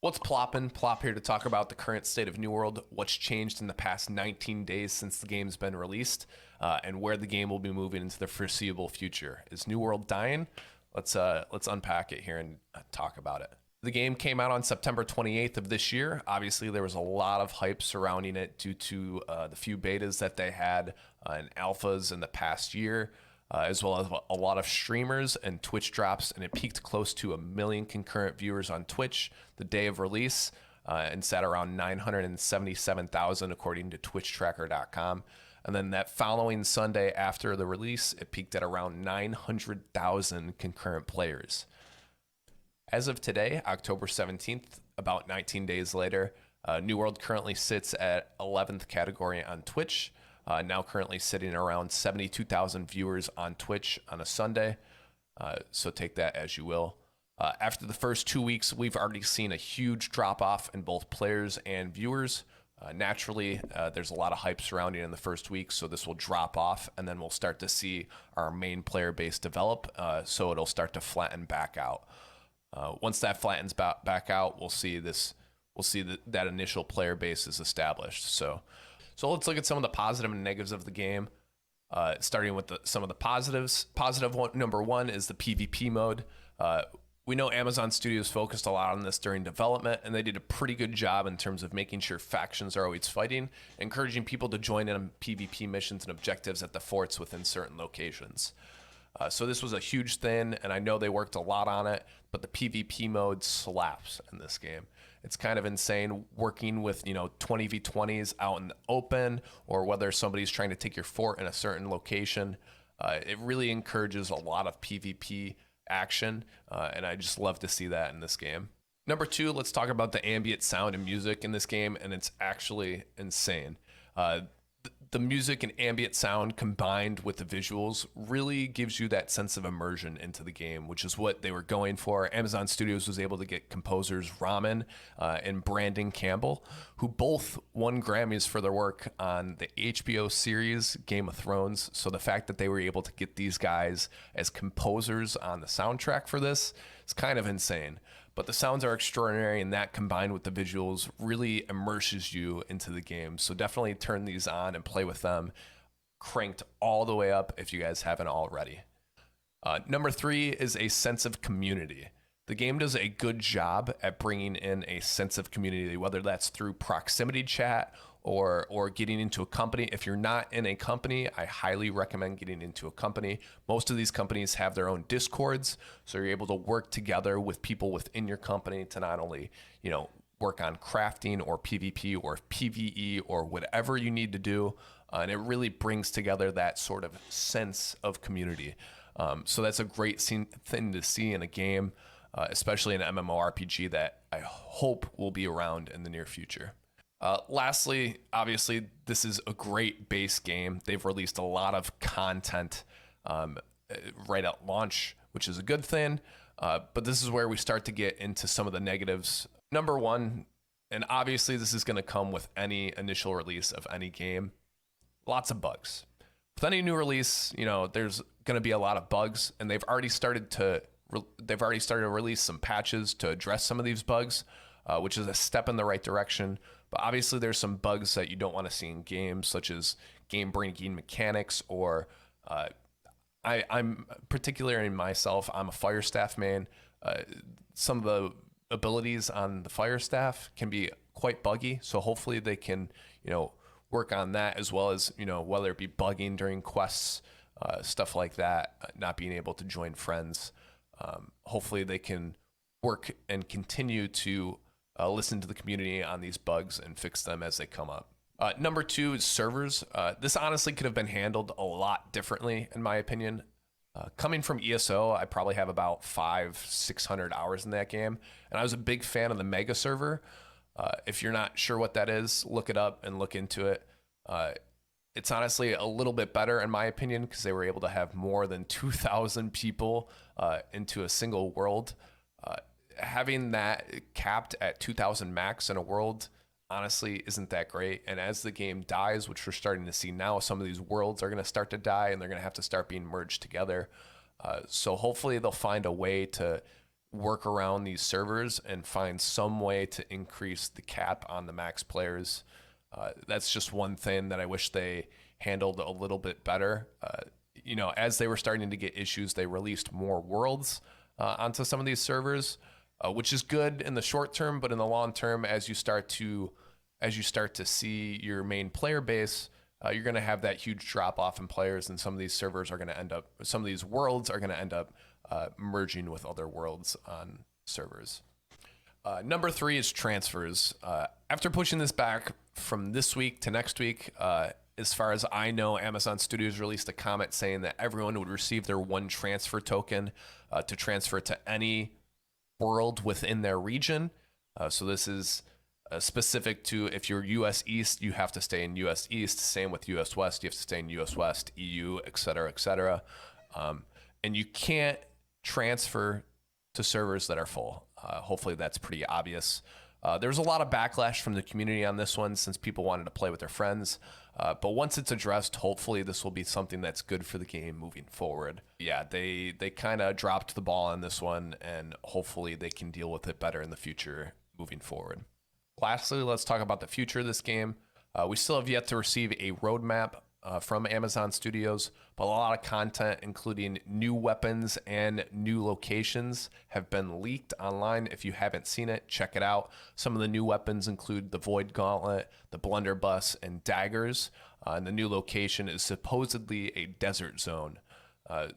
What's ploppin'? Plop here to talk about the current state of New World, what's changed in the past 19 days since the game's been released, and where the game will be moving into the foreseeable future. Is New World dying? Let's unpack it here and talk about it. The game came out on September 28th of this year. Obviously, there was a lot of hype surrounding it due to the few betas that they had and alphas in the past year, as well as a lot of streamers and Twitch drops, and it peaked close to 1 million concurrent viewers on Twitch the day of release, and sat around 977,000 according to TwitchTracker.com. And then that following Sunday after the release, it peaked at around 900,000 concurrent players. As of today, October 17th, about 19 days later, New World currently sits at 11th category on Twitch, now currently sitting around 72,000 viewers on Twitch on a Sunday. So take that as you will. After the first 2 weeks, we've already seen a huge drop off in both players and viewers. Naturally, there's a lot of hype surrounding in the first week, so this will drop off, and then we'll start to see our main player base develop, so it'll start to flatten back out. Once that flattens back out, we'll see that initial player base is established. So let's look at some of the positive and negatives of the game. Starting with some of the positives. Number one is the PvP mode. We know Amazon Studios focused a lot on this during development, and they did a pretty good job in terms of making sure factions are always fighting, encouraging people to join in on PvP missions and objectives at the forts within certain locations. So this was a huge thing, and I know they worked a lot on it, but the PvP mode slaps in this game. It's kind of insane working with 20v20s out in the open, or whether somebody's trying to take your fort in a certain location. It really encourages a lot of PvP action, and I just love to see that in this game. Number two, let's talk about the ambient sound and music in this game, and it's actually insane. The music and ambient sound combined with the visuals really gives you that sense of immersion into the game, which is what they were going for. Amazon Studios was able to get composers Ramen and Brandon Campbell, who both won Grammys for their work on the HBO series Game of Thrones. So the fact that they were able to get these guys as composers on the soundtrack for this is kind of insane. But the sounds are extraordinary, and that combined with the visuals really immerses you into the game. So definitely turn these on and play with them, cranked all the way up if you guys haven't already. Number three is a sense of community. The game does a good job at bringing in a sense of community, whether that's through proximity chat or getting into a company. If you're not in a company, I highly recommend getting into a company. Most of these companies have their own discords, so you're able to work together with people within your company to not only, work on crafting or PvP or PvE or whatever you need to do. And it really brings together that sort of sense of community. So that's a great thing to see in a game, especially an MMORPG that I hope will be around in the near future. Lastly, obviously, this is a great base game. They've released a lot of content right at launch, which is a good thing. But this is where we start to get into some of the negatives. Number one, and obviously this is going to come with any initial release of any game, lots of bugs. With any new release, there's going to be a lot of bugs, and they've already started to release some patches to address some of these bugs, which is a step in the right direction. But obviously there's some bugs that you don't want to see in games, such as game breaking mechanics, or I'm particularly myself, I'm a fire staff main. Some of the abilities on the fire staff can be quite buggy, so hopefully they can work on that, as well as whether it be bugging during quests, stuff like that, not being able to join friends. Hopefully they can work and continue to listen to the community on these bugs and fix them as they come up. Number two is servers. This honestly could have been handled a lot differently, in my opinion. Coming from ESO, I probably have about 500-600 hours in that game, and I was a big fan of the Mega server. If you're not sure what that is, look it up and look into it. It's honestly a little bit better, in my opinion, because they were able to have more than 2,000 people into a single world. Having that capped at 2,000 max in a world honestly isn't that great. And as the game dies, which we're starting to see now, some of these worlds are going to start to die, and they're going to have to start being merged together. So hopefully they'll find a way to work around these servers and find some way to increase the cap on the max players. That's just one thing that I wish they handled a little bit better. As they were starting to get issues, they released more worlds onto some of these servers, which is good in the short term, but in the long term, as you start to see your main player base, you're going to have that huge drop off in players, and some of these worlds are going to end up merging with other worlds on servers. Number 3 is transfers. After pushing this back from this week to next week, as far as I know, Amazon Studios released a comment saying that everyone would receive their 1 transfer token to transfer to any world within their region. So this is specific to if you're US East, you have to stay in US East. Same with US West, you have to stay in US West, EU, et cetera, et cetera. And you can't transfer to servers that are full. Hopefully that's pretty obvious. There's a lot of backlash from the community on this one since people wanted to play with their friends. But once it's addressed, hopefully this will be something that's good for the game moving forward. Yeah, they kind of dropped the ball on this one, and hopefully they can deal with it better in the future moving forward. Lastly, let's talk about the future of this game. We still have yet to receive a roadmap from Amazon Studios, but a lot of content, including new weapons and new locations, have been leaked online. If you haven't seen it, check it out. Some of the new weapons include the Void Gauntlet, the Blunderbuss, and daggers. And the new location is supposedly a desert zone.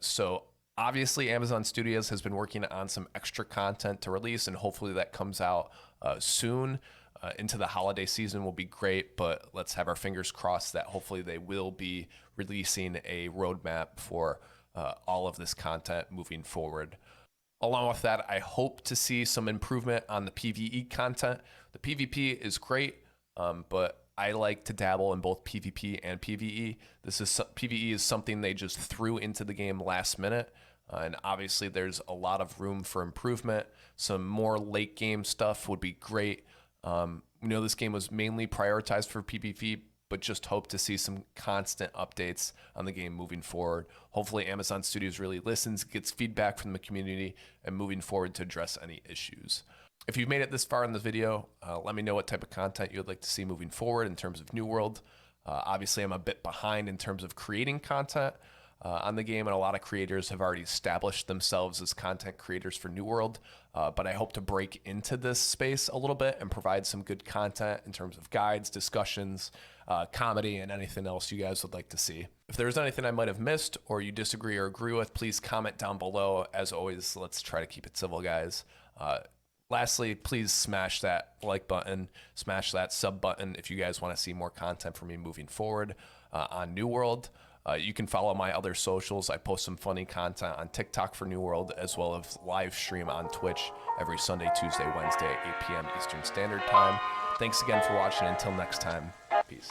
So obviously, Amazon Studios has been working on some extra content to release, and hopefully that comes out soon. Into the holiday season will be great, but let's have our fingers crossed that hopefully they will be releasing a roadmap for all of this content moving forward. Along with that, I hope to see some improvement on the PvE content. The PvP is great, but I like to dabble in both PvP and PvE. PvE is something they just threw into the game last minute. And obviously there's a lot of room for improvement. Some more late game stuff would be great. We know this game was mainly prioritized for PvP, but just hope to see some constant updates on the game moving forward. Hopefully Amazon Studios really listens, gets feedback from the community, and moving forward to address any issues. If you've made it this far in the video, let me know what type of content you would like to see moving forward in terms of New World. Obviously, I'm a bit behind in terms of creating content on the game, and a lot of creators have already established themselves as content creators for New World, but I hope to break into this space a little bit and provide some good content in terms of guides, discussions, comedy, and anything else you guys would like to see. If there's anything I might have missed or you disagree or agree with, please comment down below. As always, let's try to keep it civil, guys. Lastly, please smash that like button, smash that sub button if you guys want to see more content from me moving forward on New World. You can follow my other socials. I post some funny content on TikTok for New World, as well as live stream on Twitch every Sunday, Tuesday, Wednesday at 8 p.m. Eastern Standard Time. Thanks again for watching. Until next time, peace.